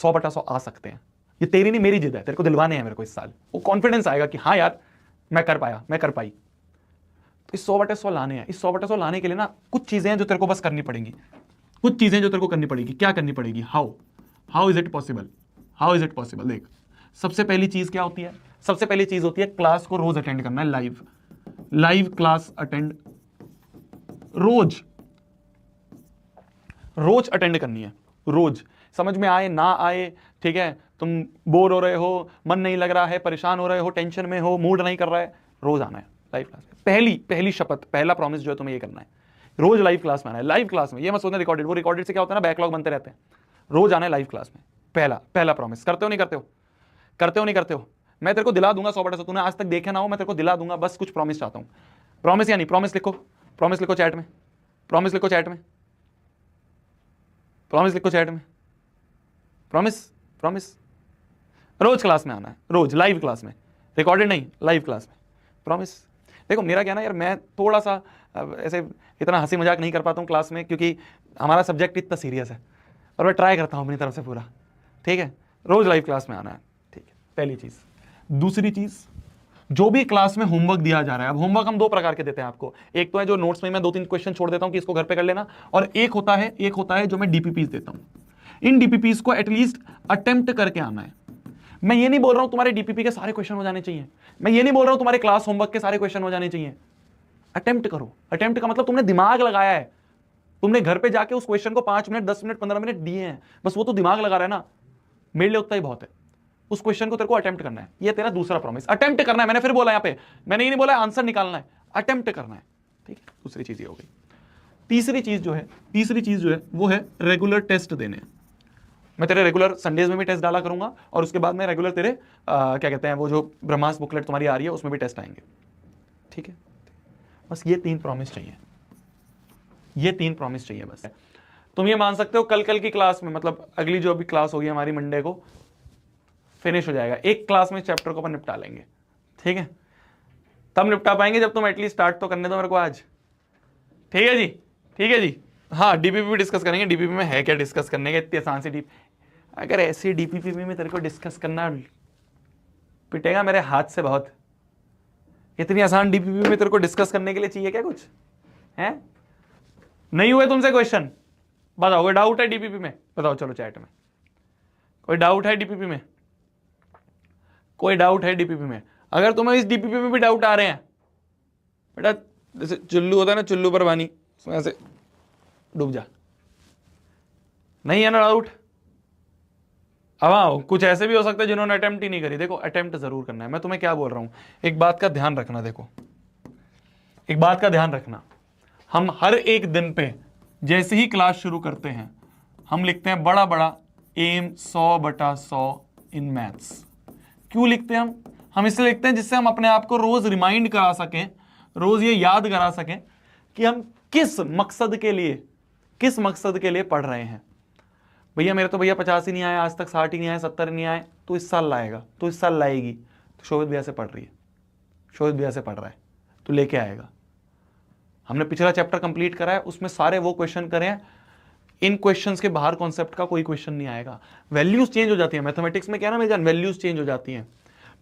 100/100 आ सकते हैं। ये तेरी नहीं मेरी जिद है, तेरे को दिलवाने हैं मेरे को इस साल। वो कॉन्फिडेंस आएगा कि हाँ यार मैं कर पाया, मैं कर पाई। तो इस 100/100 लाने हैं। इस 100/100 लाने के लिए ना कुछ चीजें हैं जो तेरे को बस करनी पड़ेंगी, कुछ चीजें जो तेरे को करनी पड़ेगी। क्या करनी पड़ेगी? How is it possible? How is it possible? देख, सबसे पहली चीज क्या होती है? सबसे पहली चीज होती है क्लास को रोज अटेंड करना है। लाइव क्लास अटेंड रोज अटेंड करनी है। रोज, समझ में आए ना आए, ठीक है, तुम बोर हो रहे हो, मन नहीं लग रहा है, परेशान हो रहे हो, टेंशन में हो, मूड नहीं कर रहा है, रोज आना है लाइव क्लास में। पहली शपथ, पहला प्रॉमिस जो है तुम्हें ये करना है, रोज लाइव क्लास में आना है। लाइव क्लास में ये मत सोचना रिकॉर्डेड, वो रिकॉर्डेड से क्या होता है ना, बैकलॉग बनते रहते हैं। रोज आना है लाइव क्लास में। पहला प्रॉमिस। करते हो नहीं करते हो? करते हो नहीं करते हो? मैं तेरे को दिला दूंगा 100/100। तूने आज तक देखा ना हो, मैं तेरे को दिला दूंगा। बस कुछ प्रॉमिस चाहता हूं। प्रॉमिस या नहीं? प्रॉमिस लिखो, प्रॉमिस लिखो चैट में, प्रॉमिस लिखो चैट में, प्रॉमिस लिखो चैट में, प्रॉमिस। रोज क्लास में आना है, रोज लाइव क्लास में, रिकॉर्डेड नहीं, लाइव क्लास में, प्रॉमिस। देखो मेरा क्या ना यार, मैं थोड़ा सा ऐसे इतना हंसी मजाक नहीं कर पाता हूँ क्लास में, क्योंकि हमारा सब्जेक्ट इतना सीरियस है, और मैं ट्राई करता हूँ अपनी तरफ से पूरा। ठीक है, रोज लाइव क्लास में आना है। ठीक है, पहली चीज। दूसरी चीज, जो भी क्लास में होमवर्क दिया जा रहा है, अब होमवर्क हम दो प्रकार के देते हैं आपको। एक तो है जो नोट्स में मैं 2-3 क्वेश्चन छोड़ देता हूं कि इसको घर पे कर लेना, और एक होता है जो मैं डीपीपीस देता हूं। इन डीपीपीस को एटलीस्ट अटेम्प्ट करके आना है। मैं ये नहीं बोल रहा हूं तुम्हारे डीपीपी के सारे क्वेश्चन हो जाने चाहिए, मैं ये नहीं बोल रहा हूं तुम्हारे क्लास होमवर्क के सारे क्वेश्चन हो जाने चाहिए। अटेम्प्ट करो। अटेम्प्ट का मतलब तुमने दिमाग लगाया है, तुमने घर पे जाके उस क्वेश्चन को 5 मिनट 10 मिनट 15 मिनट दिए हैं, बस वो तो दिमाग लगा रहा है ना, मेरे लिए उतना ही बहुत है। उस क्वेश्चन को तेरे को अटेम्प्ट करना है। ये तेरा दूसरा प्रॉमिस, अटेम्प्ट करना है। मैंने फिर बोला यहां पे, मैंने ये नहीं बोला आंसर निकालना है, अटेम्प्ट करना है। ठीक है, दूसरी चीज ये हो गई। तीसरी चीज जो है वो है रेगुलर टेस्ट देने। मैं तेरे रेगुलर संडेज में भी टेस्ट डाला करूंगा, और उसके बाद में रेगुलर तेरे क्या कहते हैं, वो जो ब्रह्मास्त्र बुकलेट तुम्हारी आ रही है उसमें भी टेस्ट आएंगे। ठीक है, बस ये 3 प्रॉमिस चाहिए, ये 3 प्रॉमिस चाहिए बस। तुम ये मान सकते हो कल की क्लास में, मतलब अगली जो अभी क्लास होगी हमारी मंडे को, फिनिश हो जाएगा। एक क्लास में चैप्टर को अपन निपटा लेंगे। ठीक है, तब निपटा पाएंगे जब तुम एटलीस्ट स्टार्ट तो करने दो मेरे को आज। ठीक है जी, ठीक है जी। हाँ, डीपीपी भी डिस्कस करेंगे। डीपीपी में है क्या डिस्कस करने का, इतनी आसान सी डीप, अगर ऐसी डीपीपी में तेरे को डिस्कस करना, पिटेगा मेरे हाथ से बहुत। इतनी आसान डीपीपी में तेरे को डिस्कस करने के लिए चाहिए क्या कुछ है? नहीं हुए तुमसे क्वेश्चन? बताओ, कोई डाउट है डीपीपी में? बताओ चलो चैट में, कोई डाउट है डीपीपी में? कोई डाउट है डीपीपी में? अगर तुम्हें इस डीपीपी में भी डाउट आ रहे हैं, बेटा जैसे चुल्लू होता है ना, चुल्लू पर पानी, उसमें ऐसे डूब जा। नहीं है ना डाउट? अब हाँ, कुछ ऐसे भी हो सकता है जिन्होंने अटेम्प्ट ही नहीं करी। देखो, अटेम्प्ट जरूर करना है। मैं तुम्हें क्या बोल रहा हूं, एक बात का ध्यान रखना। देखो, एक बात का ध्यान रखना, हम हर एक दिन पे जैसे ही क्लास शुरू करते हैं, हम लिखते हैं बड़ा बड़ा एम 100/100 इन मैथ्स। क्यों लिखते हैं हम इसलिए लिखते हैं जिससे हम अपने आप को रोज रिमाइंड करा सकें, रोज ये याद करा सकें कि हम किस मकसद के लिए पढ़ रहे हैं। भैया मेरे तो 50 ही नहीं आए आज तक, 60 ही नहीं आए, 70 ही नहीं आए, तो इस साल लाएगा, तो इस साल लाएगी। तो शोभित भैया से पढ़ रही है, शोभित भैया से पढ़ रहा है, तो लेके आएगा। हमने पिछला चैप्टर कंप्लीट करा है, उसमें सारे वो क्वेश्चन करे हैं, इन क्वेश्चंस के बाहर कॉन्सेप्ट का कोई क्वेश्चन नहीं आएगा। वैल्यूज चेंज हो जाती है मैथमेटिक्स में, क्या ना मेरी जान, वैल्यूज चेंज हो जाती हैं।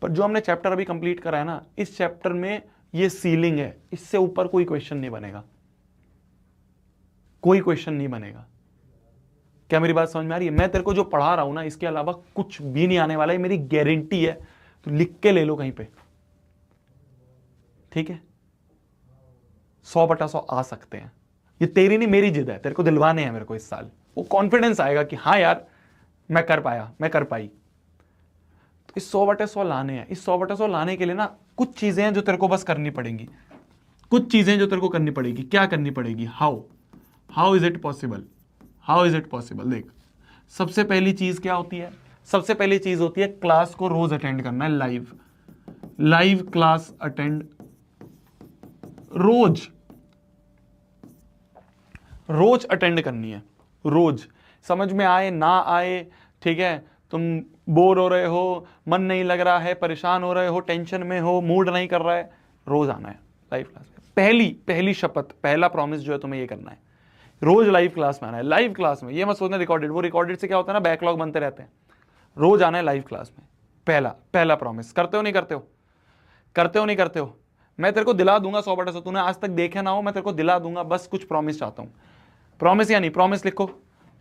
पर जो हमने चैप्टर अभी कंप्लीट करा है ना, इस चैप्टर में ये सीलिंग है, इससे ऊपर कोई क्वेश्चन नहीं बनेगा, कोई क्वेश्चन नहीं बनेगा। क्या मेरी बात समझ में आ रही है? मैं तेरे को जो पढ़ा रहा हूं ना, इसके अलावा कुछ भी नहीं आने वाला है, मेरी गारंटी है। तो लिख के ले लो कहीं पे, ठीक है? 100/100 आ सकते हैं। ये तेरी नहीं मेरी जिद है, तेरे को दिलवाने हैं मेरे को इस साल। वो कॉन्फिडेंस आएगा कि हाँ यार मैं कर पाया, मैं कर पाई। तो इस 100/100 लाने हैं। इस 100/100 लाने के लिए ना कुछ चीजें हैं जो तेरे को बस करनी पड़ेंगी, कुछ चीजें जो तेरे को करनी पड़ेगी। क्या करनी पड़ेगी? How is it possible? How is it possible? देख, सबसे पहली चीज क्या होती है? सबसे पहली चीज होती है क्लास को रोज अटेंड करना है। लाइव क्लास अटेंड रोज अटेंड करनी है। रोज, समझ में आए ना आए, ठीक है, तुम बोर हो रहे हो, मन नहीं लग रहा है, परेशान हो रहे हो, टेंशन में हो, मूड नहीं कर रहा है, रोज आना है लाइव क्लास में। पहली शपथ, पहला प्रॉमिस जो है तुम्हें ये करना है, रोज लाइव क्लास में आना है। लाइव क्लास में ये मत सोचना रिकॉर्डेड, वो रिकॉर्डेड से क्या होता है ना, बैकलॉग बनते रहते हैं। रोज आना है लाइव क्लास में। पहला पहला प्रॉमिस, करते हो नहीं करते हो? करते हो नहीं करते हो? मैं तेरे को दिला दूंगा 100%, तूने आज तक देखे ना हो, मैं तेरे को दिला दूंगा, बस कुछ प्रॉमिस चाहता हूं। प्रॉमिस या नहीं? प्रॉमिस लिखो,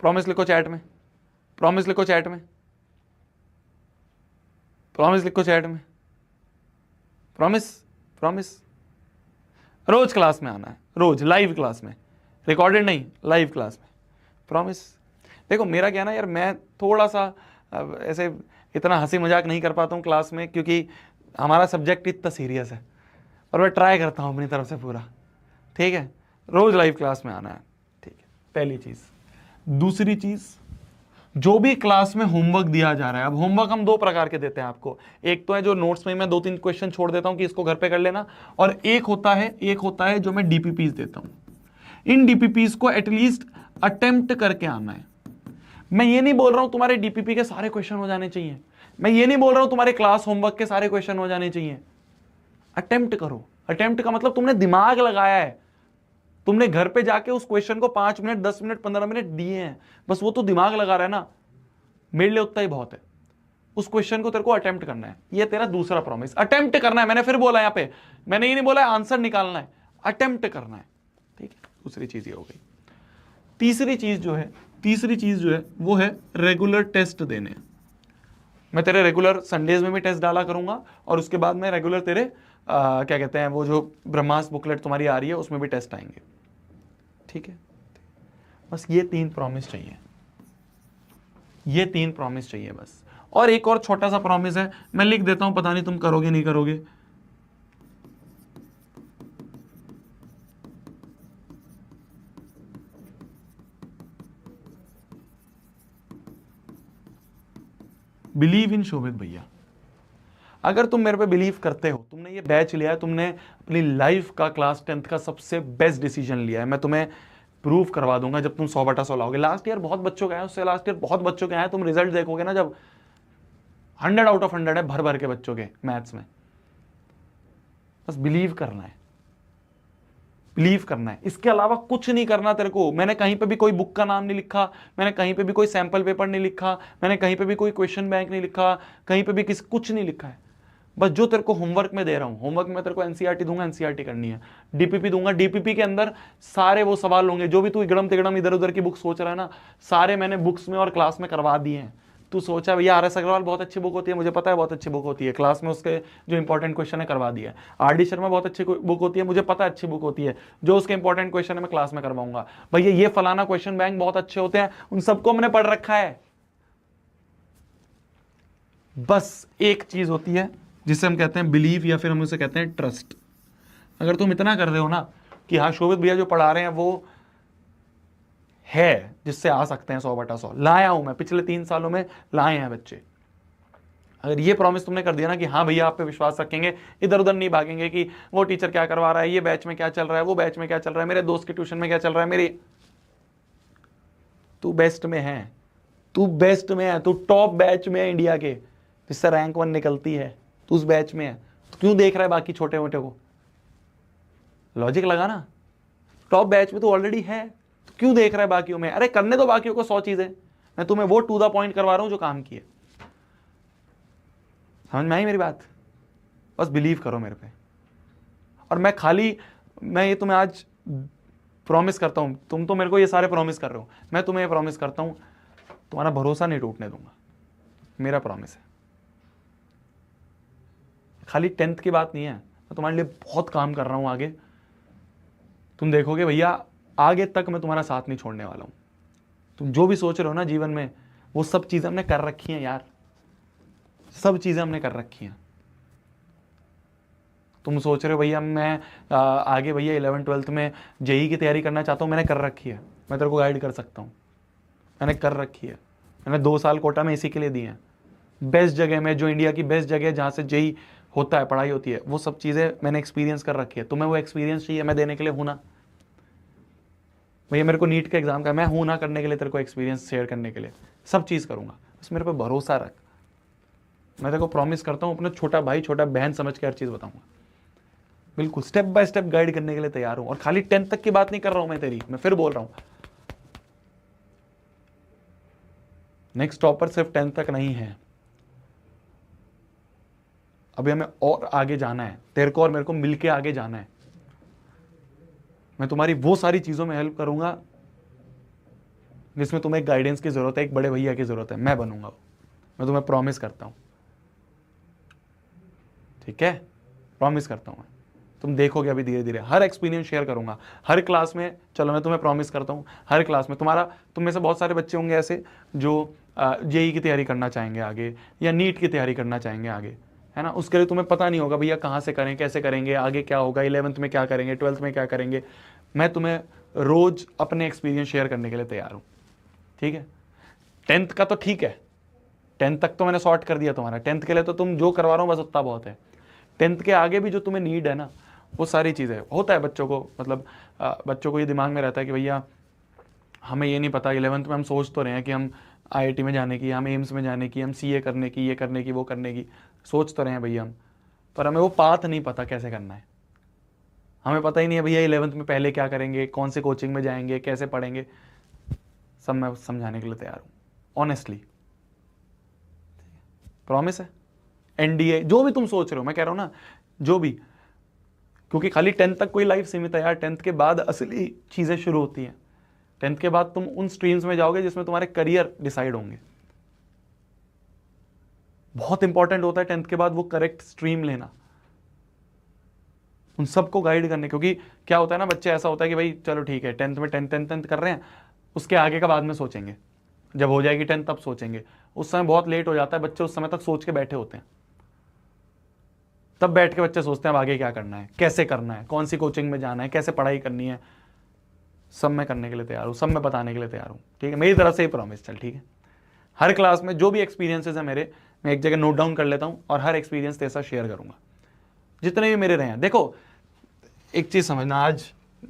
प्रॉमिस लिखो चैट में, प्रॉमिस लिखो चैट में, प्रॉमिस लिखो चैट में, प्रॉमिस प्रॉमिस। रोज क्लास में आना है, रोज लाइव क्लास में, रिकॉर्डेड नहीं, लाइव क्लास में, प्रॉमिस। देखो मेरा क्या ना यार, मैं थोड़ा सा ऐसे इतना हंसी मजाक नहीं कर पाता हूँ क्लास में, क्योंकि हमारा सब्जेक्ट इतना सीरियस है, और मैं ट्राई करता हूँ अपनी तरफ से पूरा। ठीक है, रोज लाइव क्लास में आना है। ठीक है, पहली चीज। दूसरी चीज, जो भी क्लास में होमवर्क दिया जा रहा है, अब होमवर्क हम दो प्रकार के देते हैं आपको। एक तो है जो नोट्स में मैं 2-3 क्वेश्चन छोड़ देता हूं कि इसको घर पे कर लेना, और एक होता है जो मैं डीपीपीज देता हूं। इन डीपीपीज को एटलीस्ट अटेम्प्ट करके आना है। मैं ये नहीं बोल रहा हूं तुम्हारे डीपीपी के सारे क्वेश्चन हो जाने चाहिए, मैं ये नहीं बोल रहा हूं तुम्हारे क्लास होमवर्क के सारे क्वेश्चन हो जाने चाहिए। अटेम्प्ट करो। अटेम्प्ट का मतलब तुमने दिमाग लगाया है, तुमने घर पे जाके उस क्वेश्चन को 5 मिनट 10 मिनट 15 मिनट दिए हैं, बस वो तो दिमाग लगा रहा है ना, मेरे लिए उतना ही बहुत है। उस क्वेश्चन को तेरे को अटेम्प्ट करना है, ये तेरा दूसरा प्रॉमिस। अटेम्प्ट करना है, मैंने फिर बोला यहां पे, मैंने ये नहीं बोला आंसर निकालना है, अटेम्प्ट करना है। ठीक है, दूसरी चीज ये हो गई। तीसरी चीज जो है वो है रेगुलर टेस्ट देने। मैं तेरे रेगुलर संडेज में भी टेस्ट डाला करूंगा, और उसके बाद में रेगुलर तेरे क्या कहते हैं, वो जो ब्रह्मास्त्र बुकलेट तुम्हारी आ रही है उसमें भी टेस्ट आएंगे। ठीक है, बस ये 3 प्रॉमिस चाहिए, ये 3 प्रॉमिस चाहिए बस। और एक और छोटा सा प्रॉमिस है, मैं लिख देता हूं, पता नहीं तुम करोगे नहीं करोगे। बिलीव इन शोभित भैया। अगर तुम मेरे पे बिलीव करते हो, तुमने ये बैच लिया है, तुमने अपनी लाइफ का क्लास 10th का सबसे बेस्ट डिसीजन लिया है, मैं तुम्हें प्रूव करवा दूंगा जब तुम 100/100 लाओगे। लास्ट ईयर बहुत बच्चों के आए, उससे लास्ट ईयर बहुत बच्चों के आए, तुम रिजल्ट देखोगे ना जब 100 आउट ऑफ 100 है भर भर के बच्चों के मैथ्स में। बस बिलीव करना है, बिलीव करना है, इसके अलावा कुछ नहीं करना तेरे को। मैंने कहीं पे भी कोई बुक का नाम नहीं लिखा, मैंने कहीं पे भी कोई सैंपल पेपर नहीं लिखा, मैंने कहीं पे भी कोई क्वेश्चन बैंक नहीं लिखा, कहीं पे भी कुछ नहीं लिखा है। बस जो तेरे को होमवर्क में दे रहा हूं, होमवर्क में तेरे को एनसीईआरटी दूंगा, एनसीईआरटी करनी है। डीपीपी दूंगा, डीपीपी के अंदर सारे वो सवाल होंगे जो भी तू इगड़म तिगड़म इधर उधर की बुक सोच रहा है ना, सारे मैंने बुक्स में और क्लास में करवा दिए हैं। तू सोचा भैया आर एस अग्रवाल बहुत अच्छी बुक होती है, मुझे पता है बहुत अच्छी बुक होती है, क्लास में उसके जो इंपॉर्टेंट क्वेश्चन है करवा दिया। आर डी शर्मा बहुत अच्छी बुक होती है, मुझे पता है अच्छी बुक होती है, जो उसके इंपॉर्टेंट क्वेश्चन है मैं क्लास में करवाऊंगा। भैया ये फलाना क्वेश्चन बैंक बहुत अच्छे होते हैं, उन सबको मैंने पढ़ रखा है। बस एक चीज होती है जिसे हम कहते हैं बिलीव, या फिर हम उसे कहते हैं ट्रस्ट। अगर तुम इतना कर रहे हो ना कि हाँ शोभित भैया जो पढ़ा रहे हैं वो है जिससे आ सकते हैं 100/100, लाया हूं मैं, पिछले 3 सालों में लाए हैं बच्चे। अगर ये प्रॉमिस तुमने कर दिया ना कि हाँ भैया आप पे विश्वास रखेंगे, इधर उधर नहीं भागेंगे कि वो टीचर क्या करवा रहा है, ये बैच में क्या चल रहा है, वो बैच में क्या चल रहा है, मेरे दोस्त के ट्यूशन में क्या चल रहा है, मेरी, तू बेस्ट में है, तू बेस्ट में है, तू टॉप बैच में है इंडिया के, जिससे रैंक 1 निकलती है, तू उस बैच में है, तो क्यों देख रहा है बाकी छोटे मोटे को? लॉजिक लगा ना, टॉप बैच में तो ऑलरेडी है, तो क्यों देख रहा है बाकियों में? अरे करने दो बाकियों को 100 चीजें, मैं तुम्हें वो टू द पॉइंट करवा रहा हूं जो काम की है। समझ में आई मेरी बात? बस बिलीव करो मेरे पे। और मैं ये तुम्हें आज प्रॉमिस करता हूं, तुम तो मेरे को ये सारे प्रॉमिस कर रहे हो, मैं तुम्हें ये प्रॉमिस करता हूं, तुम्हारा भरोसा नहीं टूटने दूंगा, मेरा प्रॉमिस है। खाली 10th की बात नहीं है, मैं तुम्हारे लिए बहुत काम कर रहा हूं आगे। तुम देखोगे भैया आगे तक मैं तुम्हारा साथ नहीं छोड़ने वाला हूं। तुम जो भी सोच रहे हो ना जीवन में, वो सब चीजें हमने कर रखी हैं यार, सब चीजें हमने कर रखी हैं। तुम सोच रहे हो भैया मैं आगे भैया 11th 12th में जेई की तैयारी करना चाहता हूं, मैंने कर रखी है, मैं तेरे को गाइड कर सकता हूं, मैंने कर रखी है। मैंने 2 साल कोटा में इसी के लिए दिए हैं, बेस्ट जगह में, जो इंडिया की बेस्ट जगह है जहां से जेई होता है, पढ़ाई होती है, वो सब चीजें मैंने एक्सपीरियंस कर रखी है। तुम्हें वो एक्सपीरियंस चाहिए, मैं देने के लिए हूं ना भैया। मेरे को नीट का एग्जाम का, मैं हूं ना करने के लिए, तेरे को एक्सपीरियंस शेयर करने के लिए, सब चीज करूंगा, बस मेरे पे भरोसा रख। मैं तेरे को प्रॉमिस करता हूं, अपना छोटा भाई छोटा बहन समझ के हर चीज बताऊंगा, बिल्कुल स्टेप बाय स्टेप गाइड करने के लिए तैयार हूं। और खाली 10th तक की बात नहीं कर रहा हूं मैं तेरी, मैं फिर बोल रहा हूं नेक्स्ट टॉपर सिर्फ 10th तक नहीं है, अभी हमें और आगे जाना है, तेरे को और मेरे को मिलके आगे जाना है। मैं तुम्हारी वो सारी चीजों में हेल्प करूंगा जिसमें तुम्हें गाइडेंस की जरूरत है, एक बड़े भैया की जरूरत है, मैं बनूंगा वो, मैं तुम्हें प्रॉमिस करता हूं, ठीक है, प्रॉमिस करता हूं मैं। तुम देखोगे अभी धीरे धीरे, हर एक्सपीरियंस शेयर करूंगा हर क्लास में। चलो मैं तुम्हें प्रॉमिस करता हूं, हर क्लास में तुम में से बहुत सारे बच्चे होंगे ऐसे जो जेई की तैयारी करना चाहेंगे आगे, या नीट की तैयारी करना चाहेंगे आगे, है ना। उसके लिए तुम्हें पता नहीं होगा भैया कहाँ से करें, कैसे करेंगे, आगे क्या होगा, 11th में क्या करेंगे, 12th में क्या करेंगे। मैं तुम्हें रोज अपने एक्सपीरियंस शेयर करने के लिए तैयार हूँ, ठीक है। 10th का तो ठीक है, 10th तक तो मैंने सॉर्ट कर दिया तुम्हारा, 10th के लिए तो तुम जो करवा रहा हूँ बस उतना बहुत है। 10th के आगे भी जो तुम्हें नीड है ना, वो सारी चीज़ें होता है बच्चों को, मतलब बच्चों को ये दिमाग में रहता है कि भैया हमें ये नहीं पता, 11th में हम सोच तो रहे हैं कि हम आईआईटी में जाने की, हम एम्स में जाने की, हम सीए करने की, ये करने की, वो करने की, सोच तो रहे हैं भैया हम, पर हमें वो पाथ नहीं पता कैसे करना है। हमें पता ही नहीं है भैया 11th में पहले क्या करेंगे, कौन से कोचिंग में जाएंगे, कैसे पढ़ेंगे, सब मैं समझाने के लिए तैयार हूँ, ऑनेस्टली, प्रॉमिस है। एनडीए जो भी तुम सोच रहे हो, मैं कह रहा हूँ ना, जो भी, क्योंकि खाली 10th तक कोई लाइफ सीमित है यार, 10th के बाद असली चीजें शुरू होती हैं। 10th के बाद तुम उन स्ट्रीम्स में जाओगे जिसमें तुम्हारे करियर डिसाइड होंगे। बहुत इंपॉर्टेंट होता है 10th के बाद वो करेक्ट स्ट्रीम लेना, उन सबको गाइड करने, क्योंकि क्या होता है ना, बच्चे ऐसा होता है कि भाई चलो ठीक है 10th में 10th कर रहे हैं, उसके आगे का बाद में सोचेंगे, जब हो जाएगी 10th तब सोचेंगे। उस समय बहुत लेट हो जाता है, बच्चे उस समय तक सोच के बैठे होते हैं, तब बैठ के बच्चे सोचते हैं अब आगे क्या करना है, कैसे करना है, कौन सी कोचिंग में जाना है, कैसे पढ़ाई करनी है। सब मैं करने के लिए तैयार हूँ, सब मैं बताने के लिए तैयार हूँ, ठीक है, मेरी तरफ से ही प्रॉमिस। चल ठीक है, हर क्लास में जो भी एक्सपीरियंसेस है मेरे, मैं एक जगह नोट डाउन कर लेता हूँ और हर एक्सपीरियंस तेरे साथ शेयर करूंगा, जितने भी मेरे रहे हैं। देखो एक चीज समझना, आज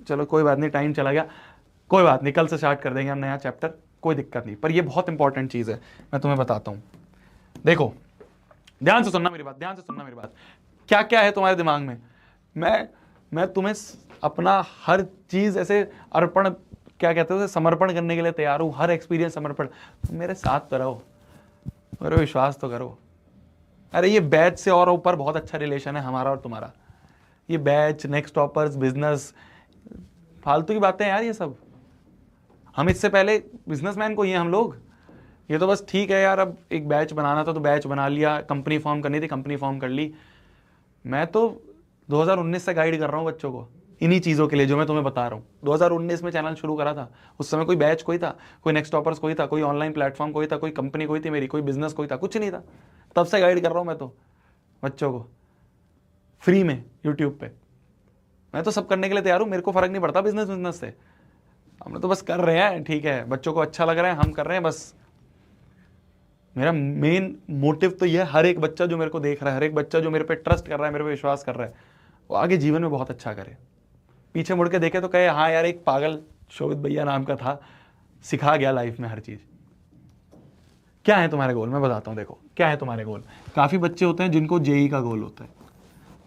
चलो कोई बात नहीं, टाइम चला गया, कोई बात नहीं, कल से स्टार्ट कर देंगे हम नया चैप्टर, कोई दिक्कत नहीं, पर ये बहुत इंपॉर्टेंट चीज है, मैं तुम्हें बताता हूँ। देखो ध्यान से सुनना मेरी बात, ध्यान से सुनना मेरी बात, क्या क्या है तुम्हारे दिमाग में, मैं तुम्हें अपना हर चीज ऐसे अर्पण, क्या कहते हो, समर्पण करने के लिए तैयार हूं, हर एक्सपीरियंस समर्पण। तुम मेरे साथ तो रहो, मेरे विश्वास तो करो। अरे ये बैच से और ऊपर बहुत अच्छा रिलेशन है हमारा और तुम्हारा, ये बैच, नेक्स्ट टॉपर्स, बिजनेस, फालतू की बातें यार ये सब। हम इससे पहले बिजनेसमैन को ही हैं हम लोग, ये तो बस ठीक है यार, अब एक बैच बनाना था तो बैच बना लिया, कंपनी फॉर्म करनी थी कंपनी फॉर्म कर ली। मैं तो 2019 से गाइड कर रहा हूँ बच्चों को इन्हीं चीज़ों के लिए जो मैं तुम्हें बता रहा हूँ। 2019 में चैनल शुरू करा था, उस समय कोई बैच कोई था, कोई नेक्स्ट टॉपर्स कोई था, कोई ऑनलाइन प्लेटफॉर्म कोई था, कोई कंपनी कोई थी मेरी, कोई बिजनेस कोई था, कुछ नहीं था। तब से गाइड कर रहा हूँ मैं तो बच्चों को फ्री में यूट्यूब पे। मैं तो सब करने के लिए तैयार हूँ, मेरे को फर्क नहीं पड़ता बिजनेस से, हम तो बस कर रहे हैं, ठीक है, बच्चों को अच्छा लग रहा है, हम कर रहे हैं बस। मेरा मेन मोटिव तो यह है, हर एक बच्चा जो मेरे को देख रहा है, हर एक बच्चा जो मेरे पे ट्रस्ट कर रहा है, मेरे पे विश्वास कर रहा है, वो आगे जीवन में बहुत अच्छा करे। पीछे मुड़ के देखे तो कहे हाँ यार एक पागल शोभित भैया नाम का था, सिखा गया लाइफ में हर चीज। क्या है तुम्हारे गोल, मैं बताता हूँ। देखो क्या है तुम्हारे गोल। काफी बच्चे होते हैं जिनको जेई का गोल होता है,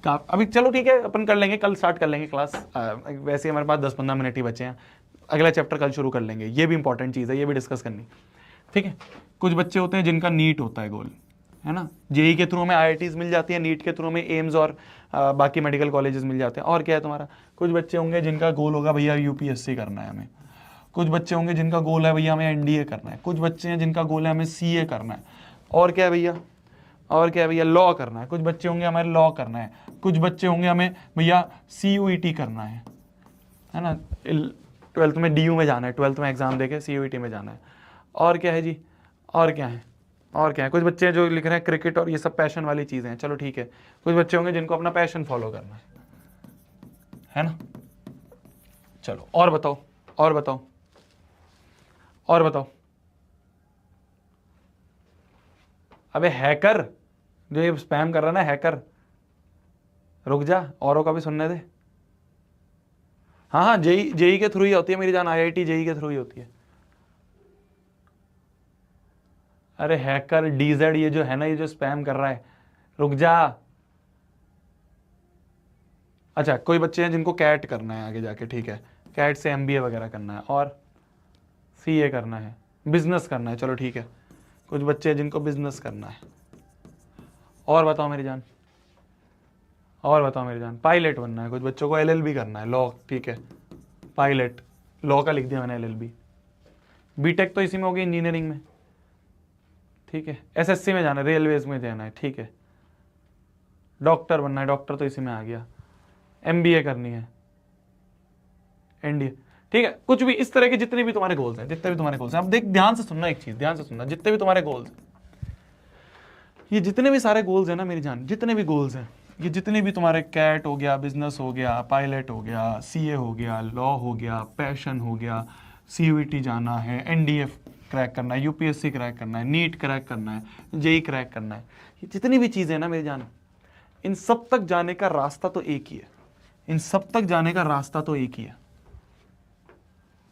अभी चलो ठीक है अपन कर लेंगे, कल स्टार्ट कर लेंगे क्लास, वैसे हमारे पास 10-15 मिनट ही बचे हैं, अगला चैप्टर कल शुरू कर लेंगे, ये भी इंपॉर्टेंट चीज़ है, ये भी डिस्कस करनी, ठीक है। कुछ बच्चे होते हैं जिनका नीट होता है गोल, है ना, जेई के थ्रू हमें आईआईटीज मिल जाती है, नीट के थ्रू हमें एम्स और बाकी मेडिकल कॉलेजेस मिल जाते हैं। और क्या है तुम्हारा, कुछ बच्चे होंगे जिनका गोल होगा भैया यूपीएससी करना है हमें, कुछ बच्चे होंगे जिनका गोल है भैया हमें एनडीए करना है, कुछ बच्चे हैं जिनका गोल है हमें सीए करना है, और क्या है भैया, और क्या है भैया, लॉ करना है, कुछ बच्चे होंगे हमें लॉ करना है, कुछ बच्चे होंगे हमें भैया सीयूईटी करना है ना, 12th में डीयू में जाना है, 12th में एग्जाम देके सीयूईटी में जाना है। और क्या है जी, और क्या है, और क्या है, कुछ बच्चे हैं जो लिख रहे हैं क्रिकेट और ये सब पैशन वाली चीज़ें हैं, चलो ठीक है। कुछ बच्चे होंगे जिनको अपना पैशन फॉलो करना है ना। चलो और बताओ, और बताओ, और बताओ। अबे हैकर जो ये स्पैम कर रहा है ना, हैकर, रुक जा, औरों का भी सुनने दे। हाँ हाँ, जेई जेई के थ्रू ही होती है मेरी जान, आईआईटी जेई के थ्रू ही होती है। अरे हैकर डीजेड ये जो है ना, ये जो स्पैम कर रहा है, रुक जा। अच्छा कोई बच्चे हैं जिनको कैट करना है आगे जाके, ठीक है, कैट से एमबीए वगैरह करना है, और सीए करना है, बिजनेस करना है, चलो ठीक है, कुछ बच्चे हैं जिनको बिजनेस करना है। और बताओ मेरी जान, और बताओ मेरी जान, पायलट बनना है, कुछ बच्चों को LLB करना है, लॉ, ठीक है, पायलट, लॉ का लिख दिया मैंने LLB। बीटेक तो इसी में होगी, इंजीनियरिंग में, ठीक है। SSC में जाना है, रेलवेज में जाना है, ठीक है। डॉक्टर बनना है, डॉक्टर तो इसी में आ गया। MBA करनी है, NDA, ठीक है। कुछ भी इस तरह के जितने भी तुम्हारे गोल्स हैं, जितने भी तुम्हारे गोल्स हैं, अब देख ध्यान से सुनना, एक चीज ध्यान से सुनना, जितने भी तुम्हारे गोल्स हैं, ये जितने भी सारे गोल्स हैं ना मेरी जान, जितने भी गोल्स हैं, ये जितने भी तुम्हारे कैट हो गया, बिजनेस हो गया, पायलट हो गया, CA हो गया, लॉ हो गया, पैशन हो गया, CUET जाना है, NDA क्रैक करना है, UPSC क्रैक करना है, नीट क्रैक करना है, JEE क्रैक करना है, ये जितनी भी चीज़ें हैं ना मेरी जान, इन सब तक जाने का रास्ता तो एक ही है। इन सब तक जाने का रास्ता तो एक ही है।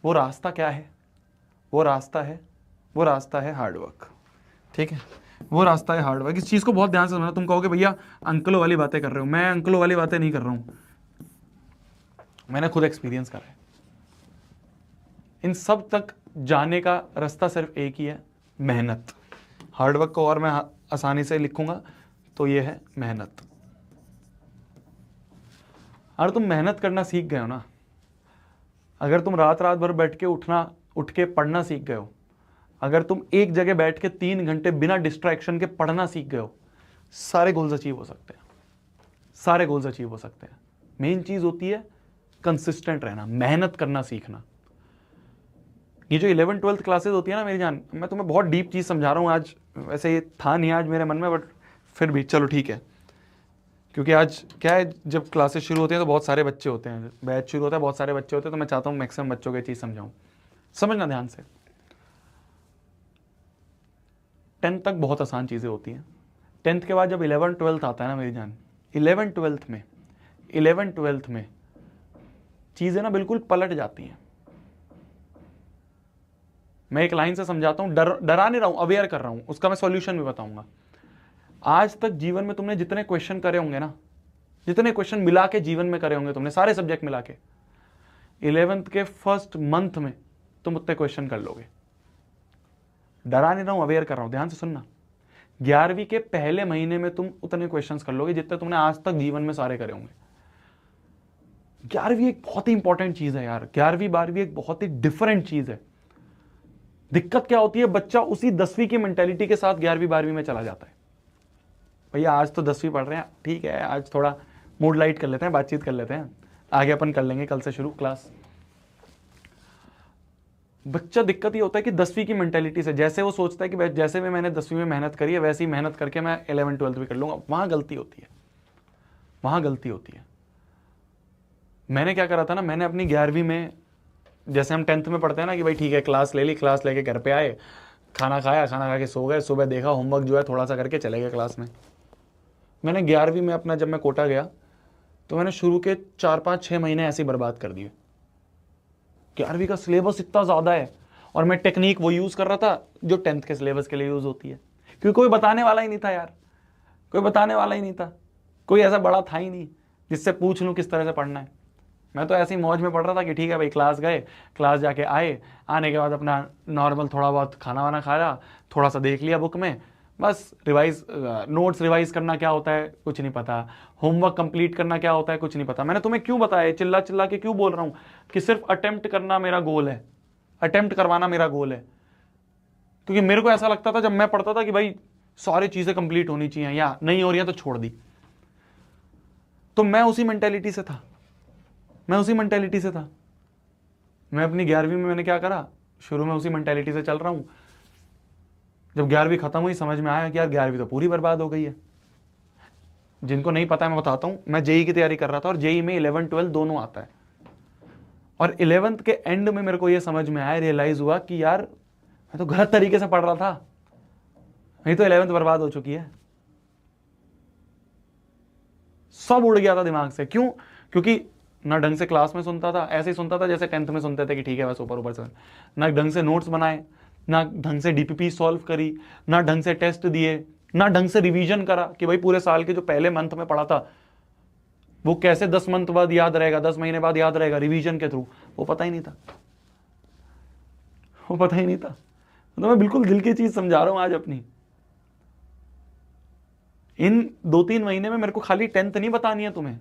वो रास्ता क्या है? वो रास्ता है हार्डवर्क, ठीक है। वो रास्ता है हार्डवर्क। इस चीज़ को बहुत ध्यान से सुनना। तुम कहोगे भैया अंकलों वाली बातें कर रहे हो, मैं अंकलों वाली बातें नहीं कर रहा हूँ, मैंने खुद एक्सपीरियंस करा है। इन सब तक जाने का रास्ता सिर्फ एक ही है, मेहनत। हार्डवर्क को और मैं आसानी से लिखूंगा तो ये है मेहनत। अगर तुम मेहनत करना सीख गए हो ना, अगर तुम रात भर बैठ के उठ के पढ़ना सीख गए हो, अगर तुम एक जगह बैठ के 3 घंटे बिना डिस्ट्रैक्शन के पढ़ना सीख गए हो, सारे गोल्स अचीव हो सकते हैं, सारे गोल्स अचीव हो सकते हैं। मेन चीज होती है कंसिस्टेंट रहना, मेहनत करना सीखना। ये जो 11th-12th क्लासेस होती है ना मेरी जान, मैं तुम्हें बहुत डीप चीज समझा रहा हूँ आज, वैसे ये था नहीं आज मेरे मन में, बट फिर भी चलो ठीक है, क्योंकि आज क्या है, जब क्लासेस शुरू होती हैं तो बहुत सारे बच्चे होते हैं, बैच शुरू होता है, बहुत सारे बच्चे होते हैं, तो मैं चाहता हूँ मैक्सिमम बच्चों को ये चीज़ समझाऊँ। समझना ध्यान से। 10th तक बहुत आसान चीज़ें होती हैं। 10th के बाद जब 11th-12th आता है ना मेरी जान, 11th-12th में चीज़ें ना बिल्कुल पलट जाती हैं। मैं एक लाइन से समझाता हूँ, डरा नहीं रहा हूँ, अवेयर कर रहा हूँ, उसका मैं सॉल्यूशन भी बताऊंगा। आज तक जीवन में तुमने जितने क्वेश्चन करे होंगे ना, जितने क्वेश्चन मिला के जीवन में करे होंगे तुमने, सारे सब्जेक्ट मिला के, 11th के फर्स्ट मंथ में तुम उतने क्वेश्चन कर लोगे। डरा नहीं रहा हूं, अवेयर कर रहा हूं, ध्यान से सुनना। 11वीं के पहले महीने में तुम उतने क्वेश्चन कर लोगे जितने तुमने आज तक जीवन में सारे करे होंगे। 11वीं एक बहुत ही इंपॉर्टेंट चीज है यार, 11वीं 12वीं एक बहुत ही डिफरेंट चीज है। दिक्कत क्या होती है, बच्चा उसी 10वीं की मेंटेलिटी के साथ 11वीं 12वीं में चला जाता है। भैया आज तो 10वीं पढ़ रहे हैं, ठीक है, आज थोड़ा मूड लाइट कर लेते हैं, बातचीत कर लेते हैं, आगे अपन कर लेंगे कल से शुरू क्लास। बच्चा दिक्कत ये होता है कि 10वीं की मेंटेलिटी से, जैसे वो सोचता है कि जैसे भी मैंने 10वीं में मेहनत करी है वैसे ही मेहनत करके मैं 11th-12th भी कर लूंगा। वहां गलती होती है, वहां गलती होती है। मैंने क्या करा था ना, मैंने अपनी 11वीं में, जैसे हम 10th में पढ़ते हैं ना कि भाई ठीक है क्लास ले ली, क्लास लेके घर पे आए, खाना खाया, खाना खा के सो गए, सुबह देखा होमवर्क जो है थोड़ा सा करके चले गए क्लास में। मैंने 11वीं में अपना, जब मैं कोटा गया तो मैंने शुरू के 4-5-6 महीने ऐसे ही बर्बाद कर दिए। 11वीं का सिलेबस इतना ज़्यादा है और मैं टेक्निक वो यूज़ कर रहा था जो 10th के सिलेबस के लिए यूज़ होती है, क्योंकि कोई बताने वाला ही नहीं था यार, कोई बताने वाला ही नहीं था, कोई ऐसा बड़ा था ही नहीं जिससे पूछ लूँ किस तरह से पढ़ना है। मैं तो ऐसी मौज में पढ़ रहा था कि ठीक है भाई, क्लास गए, क्लास जाके आए, आने के बाद अपना नॉर्मल थोड़ा बहुत खाना वाना खाया, थोड़ा सा देख लिया बुक में, बस रिवाइज, नोट्स रिवाइज करना क्या होता है कुछ नहीं पता, होमवर्क कंप्लीट करना क्या होता है कुछ नहीं पता। मैंने तुम्हें क्यों बताया, चिल्ला चिल्ला के क्यों बोल रहा हूँ कि सिर्फ अटेम्प्ट करना मेरा गोल है, अटेम्प्ट करवाना मेरा गोल है, क्योंकि मेरे को ऐसा लगता था जब मैं पढ़ता था कि भाई सारी चीज़ें कंप्लीट होनी चाहिए, या नहीं हो रही है तो छोड़ दी। तो मैं उसी मेंटेलिटी से था, मैं अपनी 11वीं में मैंने क्या करा, शुरू में उसी मेंटेलिटी से चल रहा हूँ। जब 11वीं खत्म हुई समझ में आया कि यार 11वीं तो पूरी बर्बाद हो गई है। जिनको नहीं पता है मैं बताता हूँ, मैं JEE की तैयारी कर रहा था और JEE में 11th-12th दोनों आता है, और 11th के एंड में मेरे को ये समझ में आया, रियलाइज हुआ कि यार मैं तो गलत तरीके से पढ़ रहा था, नहीं तो 11th बर्बाद हो चुकी है। सब उड़ गया था दिमाग से। क्यों? क्योंकि ना ढंग से क्लास में सुनता था, ऐसे ही सुनता था जैसे 10th में सुनते थे कि ठीक है बस ऊपर से, ना ढंग से नोट्स बनाए, ना ढंग से DPP सॉल्व करी, ना ढंग से टेस्ट दिए, ना ढंग से रिवीजन करा कि भाई पूरे साल के जो पहले मंथ में पढ़ा था वो कैसे 10 मंथ बाद याद रहेगा, 10 महीने बाद याद रहेगा रिवीजन के थ्रू, वो पता ही नहीं था, वो पता ही नहीं था। तो मैं बिल्कुल दिल की चीज समझा रहा हूं आज अपनी। इन 2-3 महीने में मेरे को खाली 10th नहीं बतानी है तुम्हें,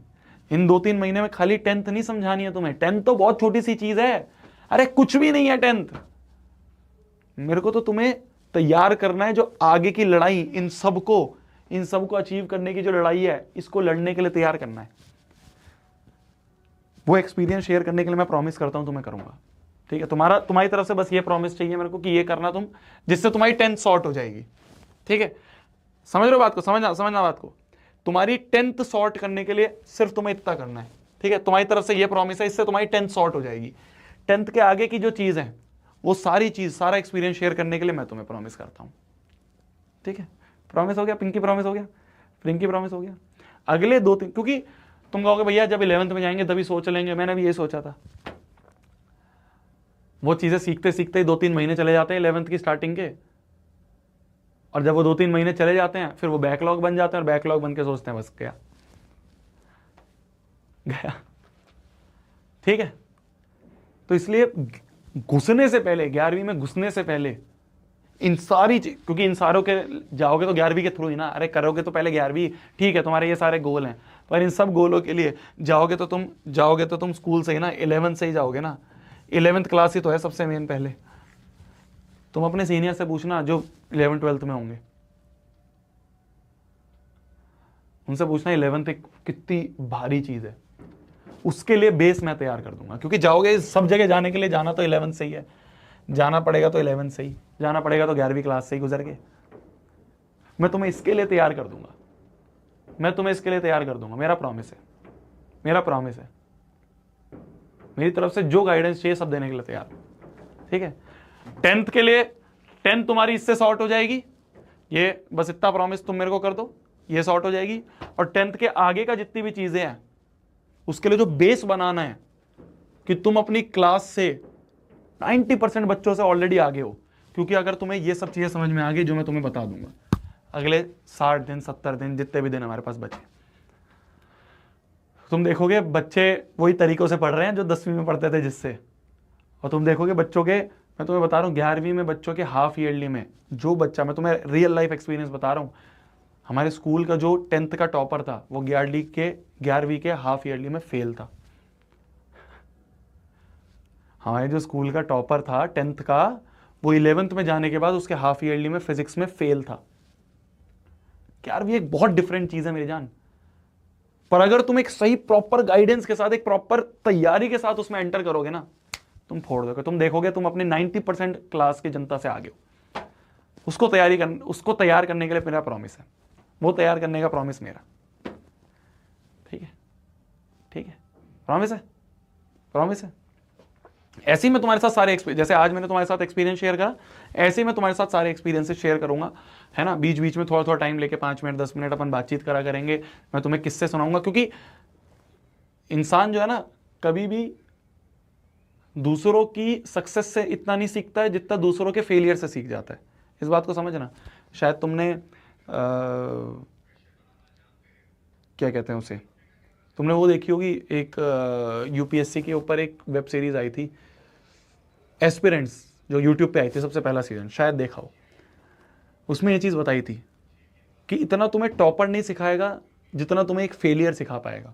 इन 2-3 महीने में खाली 10th नहीं समझानी है तुम्हें। 10th तो बहुत छोटी सी चीज है, अरे कुछ भी नहीं है 10th। मेरे को तो तुम्हें तैयार करना है जो आगे की लड़ाई, इन सबको अचीव करने की जो लड़ाई है, इसको लड़ने के लिए तैयार करना है। वो एक्सपीरियंस शेयर करने के लिए मैं प्रॉमिस करता हूं तुम्हें करूंगा, ठीक है। तुम्हारी तरफ से बस ये प्रॉमिस चाहिए मेरे को कि ये करना तुम, जिससे तुम्हारी 10th सॉर्ट हो जाएगी, ठीक है। समझ रहे हो बात को, समझना बात को। तुम्हारी 10th सॉर्ट करने के लिए सिर्फ तुम्हें इतना करना है, ठीक है। तुम्हारी तरफ से ये प्रॉमिस है, इससे तुम्हारी 10th सॉर्ट हो जाएगी। 10th के आगे की जो चीज है, वो सारी चीज, सारा एक्सपीरियंस शेयर करने के लिए मैं तुम्हें प्रॉमिस करता हूं, ठीक है। प्रॉमिस हो गया, पिंकी प्रॉमिस हो गया, फ्रिंकी प्रॉमिस हो गया। अगले 2-3, क्योंकि तुम कहोगे भैया जब 11th में जाएंगे तभी सोच लेंगे, मैंने भी ये सोचा था। वो चीजें सीखते सीखते ही 2-3 महीने चले जाते हैं 11th की स्टार्टिंग के, और जब वो 2-3 महीने चले जाते हैं फिर वो बैकलॉग बन जाते हैं, और बैकलॉग बन के सोचते हैं बस गया, ठीक है। तो इसलिए घुसने से पहले, 11वीं में घुसने से पहले इन सारी चीज, क्योंकि इन सारों के जाओगे तो 11वीं के थ्रू ही ना, अरे करोगे तो पहले 11वीं, ठीक है, तुम्हारे ये सारे गोल हैं, पर इन सब गोलों के लिए जाओगे तो तुम स्कूल से ही ना, 11th से ही जाओगे ना। 11th क्लास ही तो है सबसे मेन। पहले तुम अपने सीनियर से पूछना जो 11th 12th में होंगे, उनसे पूछना 11th एक कितनी भारी चीज है। उसके लिए बेस मैं तैयार कर दूंगा, क्योंकि जाओगे सब जगह, जाने के लिए जाना तो 11th से ही है, जाना पड़ेगा तो 11th से ही, जाना पड़ेगा तो 11वीं क्लास से ही गुजर के। मैं तुम्हें इसके लिए तैयार कर दूंगा, मैं तुम्हें इसके लिए तैयार कर दूंगा, मेरा प्रॉमिस है, मेरा प्रॉमिस है। मेरी तरफ से जो गाइडेंस चाहिए सब देने के लिए तैयार, ठीक है। 10th के लिए 10th तुम्हारी इससे सॉर्ट हो जाएगी, ये बस इतना प्रॉमिस तुम मेरे को कर दो, ये सॉर्ट हो जाएगी। और 10th के आगे का जितनी भी चीजें हैं, उसके लिए जो बेस बनाना है कि तुम अपनी क्लास से 90% बच्चों से ऑलरेडी आगे हो। क्योंकि अगर तुम्हें ये सब चीजें समझ में आ गई जो मैं तुम्हें बता दूंगा, अगले 60 दिन 70 दिन जितने भी दिन हमारे पास बचे, तुम देखोगे बच्चे वही तरीकों से पढ़ रहे हैं जो 10वीं में पढ़ते थे जिससे। और तुम देखोगे बच्चों के, मैं तुम्हें बता रहा हूँ 11वीं में बच्चों के हाफ ईयरली में जो बच्चा, मैं तुम्हें रियल लाइफ एक्सपीरियंस बता रहा हूँ, हमारे स्कूल का जो 10th का टॉपर था वो 11वीं के हाफ ईयरली में फेल था। हमारे जो स्कूल का टॉपर था 10th का, वो 11th में जाने के बाद उसके हाफ ईयरली में फिजिक्स में फेल था। 11वीं एक बहुत डिफरेंट चीज है मेरी जान, पर अगर तुम एक सही प्रॉपर गाइडेंस के साथ, एक प्रॉपर तैयारी के साथ उसमें एंटर करोगे ना, तुम फोड़ दोगे। तुम देखोगे तुम अपने 90% क्लास की जनता से आगे हो। उसको तैयार करने के लिए मेरा प्रॉमिस है, वो तैयार करने का प्रॉमिस मेरा, ठीक है, ठीक है, प्रॉमिस है, प्रॉमिस है। ऐसे ही मैं तुम्हारे साथ सारे जैसे आज मैंने तुम्हारे साथ एक्सपीरियंस शेयर करा, ऐसे ही मैं तुम्हारे साथ सारे एक्सपीरियंसेस शेयर करूंगा, है ना। बीच बीच में थोड़ा थोड़ा टाइम लेके 5 मिनट 10 मिनट अपन बातचीत करा करेंगे, मैं तुम्हें किस्से सुनाऊंगा। क्योंकि इंसान जो है ना, कभी भी दूसरों की सक्सेस से इतना नहीं सीखता है जितना दूसरों के फेलियर से सीख जाता है। इस बात को समझना। शायद तुमने क्या कहते हैं उसे, तुमने वो देखी होगी, एक यूपीएससी के ऊपर एक वेब सीरीज आई थी एस्पिरेंट्स, जो यूट्यूब पे आई थी, सबसे पहला सीजन, शायद देखा हो। उसमें ये चीज बताई थी कि इतना तुम्हें टॉपर नहीं सिखाएगा जितना तुम्हें एक फेलियर सिखा पाएगा।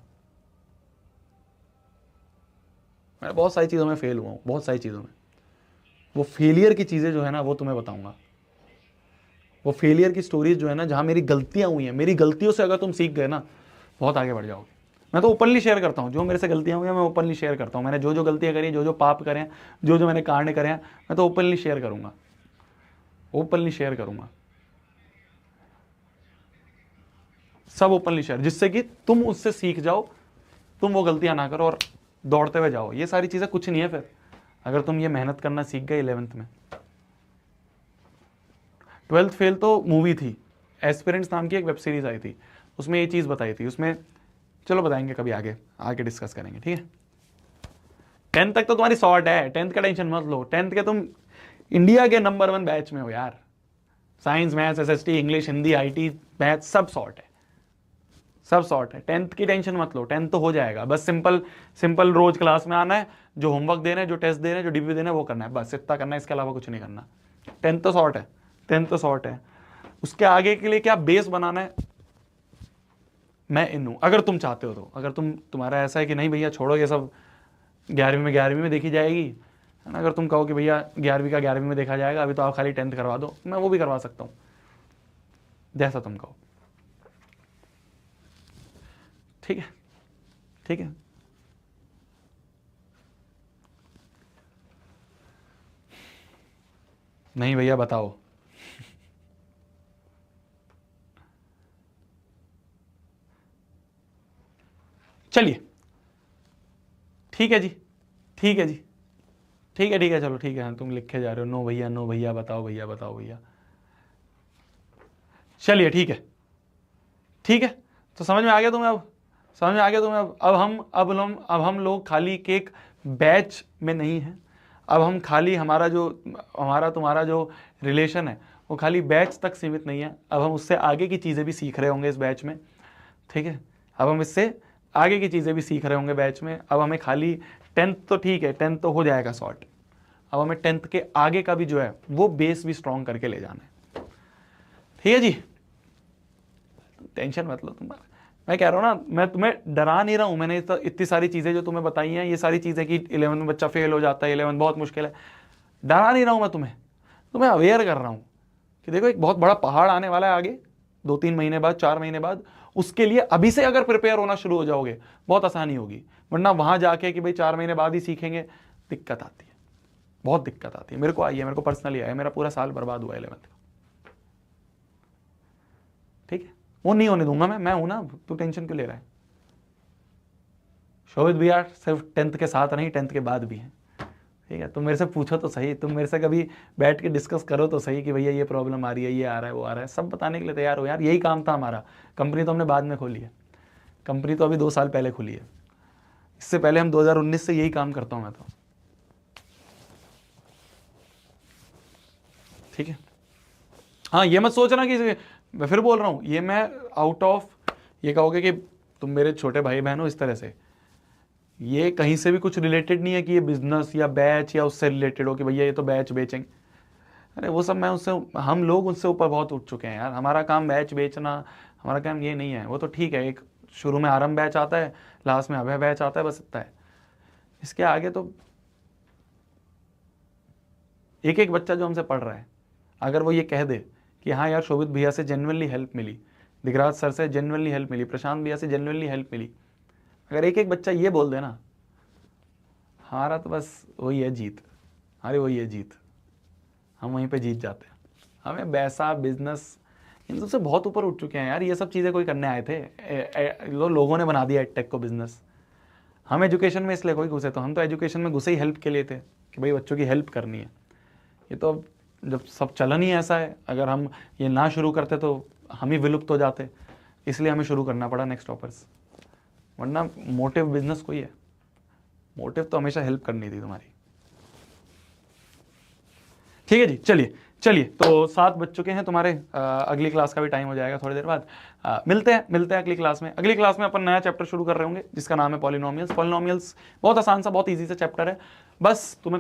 मैं बहुत सारी चीजों में फेल हुआ हूं, बहुत सारी चीजों में। वो फेलियर की चीजें जो है ना, वो तुम्हें बताऊंगा। वो फेलियर की स्टोरीज जो है ना, जहां मेरी गलतियां हुई हैं, मेरी गलतियों से अगर तुम सीख गए ना, बहुत आगे बढ़ जाओगे। मैं तो ओपनली शेयर करता हूँ, जो मेरे से गलतियां हुई हैं मैं ओपनली शेयर करता हूँ। मैंने जो जो गलतियां करी, जो जो पाप करे हैं, जो जो मैंने कांड करे हैं, मैं तो ओपनली शेयर करूंगा, ओपनली शेयर करूंगा, सब ओपनली शेयर, जिससे कि तुम उससे सीख जाओ, तुम वो गलतियां ना करो और दौड़ते हुए जाओ। ये सारी चीजें कुछ नहीं है फिर, अगर तुम ये मेहनत करना सीख गए 11th में। 12th फेल तो मूवी थी, एस्पिरेंट्स नाम की एक वेब सीरीज आई थी, उसमें ये चीज बताई थी। उसमें चलो बताएंगे कभी आगे डिस्कस करेंगे, ठीक है। 10th तक तो तुम्हारी सॉर्ट है, 10th का टेंशन मत लो। 10th के तुम इंडिया के नंबर 1 बैच में हो यार। Science, maths, SST, English, Hindi, IT, math, सब सॉर्ट है, सब सॉर्ट है। 10th की टेंशन मत लो, 10th तो हो जाएगा। बस सिंपल रोज क्लास में आना है, जो होमवर्क देना है, जो टेस्ट देना है, जो डीपी देना है वो करना है, बस इतना करना है, इसके अलावा कुछ नहीं करना। 10th तो शॉर्ट है, 10th तो शॉर्ट है। उसके आगे के लिए क्या बेस बनाना है, मैं इन हूं। अगर तुम चाहते हो तो, अगर तुम्हारा ऐसा है कि नहीं भैया छोड़ो ये सब, 11वीं में देखी जाएगी, है ना, अगर तुम कहो कि भैया 11वीं का 11वीं में देखा जाएगा, अभी तो आप खाली 10th करवा दो, मैं वो भी करवा सकता हूं, जैसा तुम कहो। ठीक है, ठीक है। नहीं भैया बताओ। चलिए ठीक है जी, ठीक है जी, ठीक है, ठीक है, चलो ठीक है। तुम लिखे जा रहे हो नो भैया, नो भैया, बताओ भैया, बताओ भैया। चलिए ठीक है, ठीक है। तो समझ में आ गया तुम्हें, अब समझ में आ गया तुम्हें। अब हम लोग खाली केक बैच में नहीं है। अब हम खाली हमारा तुम्हारा जो रिलेशन है वो खाली बैच तक सीमित नहीं है। अब हम उससे आगे की चीज़ें भी सीख रहे होंगे इस बैच में, ठीक है। अब हम इससे आगे की चीज़ें भी सीख रहे होंगे बैच में। अब हमें खाली 10th तो ठीक है, 10th तो हो जाएगा शॉर्ट। अब हमें 10th के आगे का भी जो है वो बेस भी स्ट्रॉन्ग करके ले जाना है, ठीक है जी। टेंशन मत लो तुम्हारा, मैं कह रहा हूँ ना, मैं तुम्हें डरा नहीं रहा हूँ। मैंने इतनी सारी चीज़ें जो तुम्हें बताई हैं, ये सारी चीज़ें कि 11 में बच्चा फेल हो जाता है, 11 बहुत मुश्किल है, डरा नहीं रहा हूँ मैं तुम्हें अवेयर कर रहा हूँ कि देखो एक बहुत बड़ा पहाड़ आने वाला है आगे, 2-3 महीने बाद, 4 महीने बाद। उसके लिए अभी से अगर प्रिपेयर होना शुरू हो जाओगे बहुत आसानी होगी, वरना वहां जाके कि भाई 4 महीने बाद ही सीखेंगे, दिक्कत आती है, बहुत दिक्कत आती है। मेरे को आई है, मेरे को पर्सनली आया है, मेरा पूरा साल बर्बाद हुआ 11th का, ठीक है। वो नहीं होने दूंगा मैं हूं ना, तू टेंशन क्यों ले रहा है। शोभित भैया सिर्फ 10th के साथ नहीं, 10th के बाद भी हैं, ठीक है। तुम मेरे से पूछो तो सही, तुम मेरे से कभी बैठ के डिस्कस करो तो सही कि भैया ये प्रॉब्लम आ रही है, ये आ रहा है, वो आ रहा है, सब बताने के लिए तैयार हो यार। यही काम था हमारा। कंपनी तो हमने बाद में खोली है, कंपनी तो अभी 2 साल पहले खुली है। इससे पहले हम 2019 से यही काम करता हूं मैं तो, ठीक है। हाँ ये मत सोचना कि मैं फिर बोल रहा हूँ, ये मैं आउट ऑफ ये कहोगे कि तुम मेरे छोटे भाई बहन हो इस तरह से, ये कहीं से भी कुछ रिलेटेड नहीं है कि ये बिजनेस या बैच या उससे रिलेटेड हो कि भैया ये तो बैच बेचेंगे। अरे वो सब मैं उससे, हम लोग उससे ऊपर बहुत उठ चुके हैं यार। हमारा काम बैच बेचना, हमारा काम ये नहीं है। वो तो ठीक है, एक शुरू में आरंभ बैच आता है, लास्ट में अभय बैच आता है, बस इतना है। इसके आगे तो एक एक बच्चा जो हमसे पढ़ रहा है, अगर वो ये कह दे कि हाँ यार शोभित भैया से जेन्युइनली हेल्प मिली, दिगराज सर से जेन्युइनली हेल्प मिली, प्रशांत भैया से जेन्युइनली हेल्प मिली, अगर एक एक बच्चा ये बोल देना, हमारा तो बस वही है जीत, अरे वही है जीत, हम वहीं पे जीत जाते हैं। हमें वैसा बिजनेस इन सबसे बहुत ऊपर उठ चुके हैं यार। ये सब चीज़ें कोई करने आए थे, लोगों ने बना दिया एडटेक को बिजनेस। हम एजुकेशन में इसलिए कोई घुसे, तो हम तो एजुकेशन में घुसे ही हेल्प के लिए थे कि भाई बच्चों की हेल्प करनी है। ये तो अब जब सब चलन ही ऐसा है, अगर हम ये ना शुरू करते तो हम ही विलुप्त हो जाते, इसलिए हमें शुरू करना पड़ा नेक्स्ट टॉपर्स। वरना मोटिव बिजनेस कोई है, मोटिव तो हमेशा हेल्प करनी थी तुम्हारी, ठीक है जी। चलिए चलिए, तो 7 बज चुके हैं तुम्हारे, अगली क्लास का भी टाइम हो जाएगा थोड़ी देर बाद। मिलते हैं अगली क्लास में। अगली क्लास में अपन नया चैप्टर शुरू कर रहे होंगे जिसका नाम है पॉलिनोमियल्स। पॉलिनोमियल्स बहुत आसान सा, बहुत इजी सा चैप्टर है। बस तुम्हें